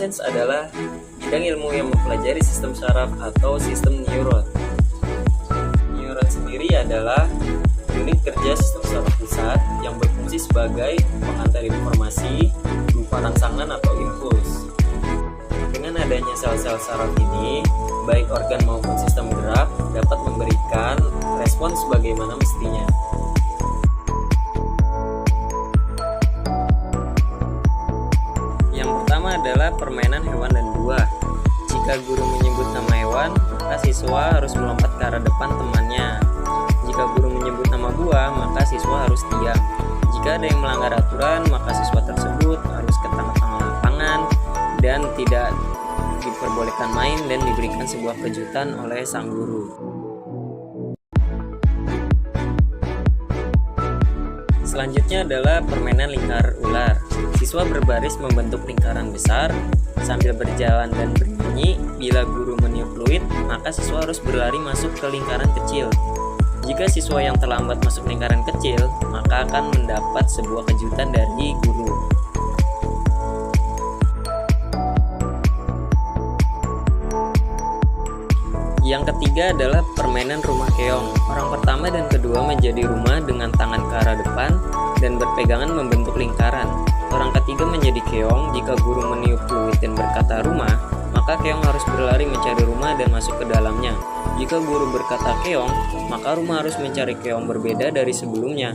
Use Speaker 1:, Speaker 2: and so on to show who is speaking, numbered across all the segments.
Speaker 1: Neuroscience adalah bidang ilmu yang mempelajari sistem saraf atau sistem neuron. Neuron sendiri adalah unit kerja sistem saraf pusat yang berfungsi sebagai pengantar informasi berupa rangsangan atau impuls. Dengan adanya sel-sel saraf ini, baik organ maupun sistem gerak dapat memberikan respon sebagaimana mestinya. Yang pertama adalah permainan hewan dan buah. Jika guru menyebut nama hewan, maka siswa harus melompat ke arah depan temannya. Jika guru menyebut nama buah, maka siswa harus diam. Jika ada yang melanggar aturan, maka siswa tersebut harus ke tengah-tengah lapangan dan tidak diperbolehkan main dan diberikan sebuah kejutan oleh sang guru. Selanjutnya adalah permainan lingkar ular. Siswa berbaris membentuk lingkaran besar sambil berjalan dan bernyanyi. Bila guru meniup fluid, maka siswa harus berlari masuk ke lingkaran kecil. Jika siswa yang terlambat masuk lingkaran kecil, maka akan mendapat sebuah kejutan dari guru. Yang ketiga adalah permainan rumah keong. Orang pertama dan kedua menjadi rumah dengan tangan ke arah depan dan berpegangan membentuk lingkaran. Orang ketiga menjadi keong. Jika guru meniup fluid dan berkata rumah, maka keong harus berlari mencari rumah dan masuk ke dalamnya. Jika guru berkata keong, maka rumah harus mencari keong berbeda dari sebelumnya.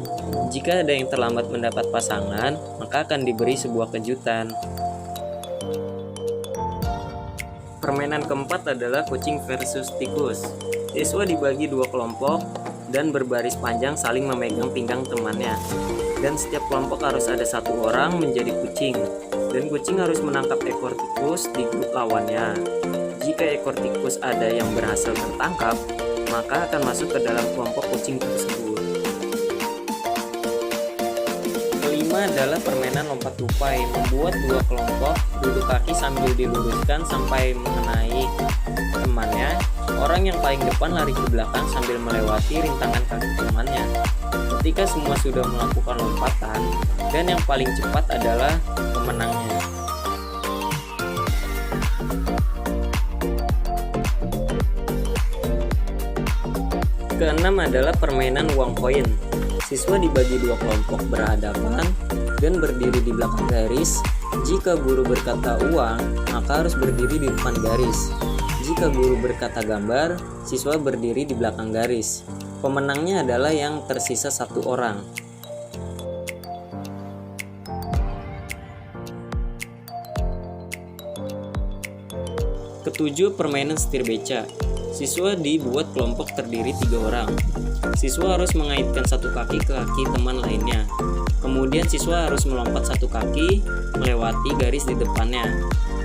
Speaker 1: Jika ada yang terlambat mendapat pasangan, maka akan diberi sebuah kejutan. Permainan keempat adalah kucing versus tikus. Siswa dibagi dua kelompok dan berbaris panjang saling memegang pinggang temannya. Dan setiap kelompok harus ada satu orang menjadi kucing. Dan kucing harus menangkap ekor tikus di grup lawannya. Jika ekor tikus ada yang berhasil tertangkap, maka akan masuk ke dalam kelompok kucing tersebut. Kelima adalah permainan lompat tupai. Membuat dua kelompok duduk kaki sambil diluruskan sampai mengenai temannya. Orang yang paling depan lari ke belakang sambil melewati rintangan kaki temannya. Ketika semua sudah melakukan lompatan, dan yang paling cepat adalah pemenangnya. Keenam adalah permainan uang koin. Siswa dibagi dua kelompok berhadapan dan berdiri di belakang garis. Jika guru berkata uang, maka harus berdiri di depan garis. Jika guru berkata gambar, siswa berdiri di belakang garis. Pemenangnya adalah yang tersisa satu orang. Ketujuh, permainan setir beca. Siswa dibuat kelompok terdiri 3 orang. Siswa harus mengaitkan satu kaki ke kaki teman lainnya. Kemudian siswa harus melompat satu kaki melewati garis di depannya.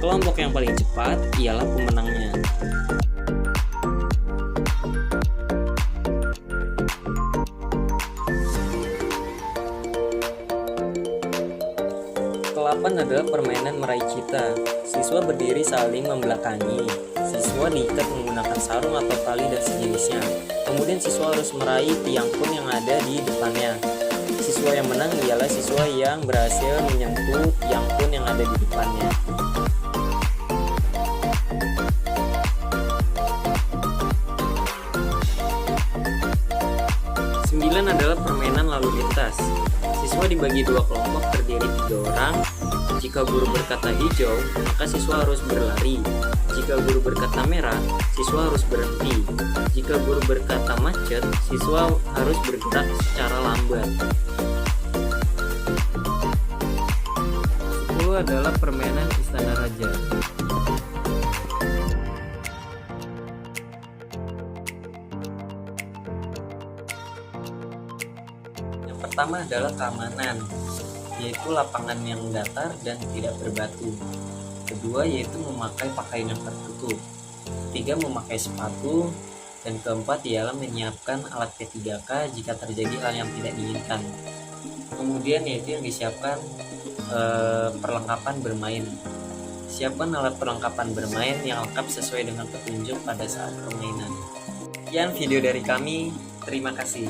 Speaker 1: Kelompok yang paling cepat ialah pemenangnya. Ke-8 adalah permainan meraih cita. Siswa berdiri saling membelakangi. Siswa diikat menggunakan sarung atau tali dan sejenisnya. Kemudian siswa harus meraih tiang pun yang ada di depannya. Siswa yang menang ialah siswa yang berhasil menyentuh tiang pun yang ada di depannya. Sembilan adalah permainan lalu lintas. Siswa dibagi dua kelompok terdiri 3 orang. Jika guru berkata hijau, maka siswa harus berlari. Jika guru berkata merah, siswa harus berhenti. Jika guru berkata macet, siswa harus bergerak secara lambat. 10 adalah permainan istana raja. Yang pertama adalah keamanan, yaitu lapangan yang datar dan tidak berbatu. Kedua yaitu memakai pakaian yang tertutup. Ketiga memakai sepatu. Dan keempat ialah menyiapkan alat P3K jika terjadi hal yang tidak diinginkan. Kemudian yaitu yang disiapkan perlengkapan bermain. Siapkan alat perlengkapan bermain yang lengkap sesuai dengan petunjuk pada saat permainan. Sekian video dari kami, terima kasih.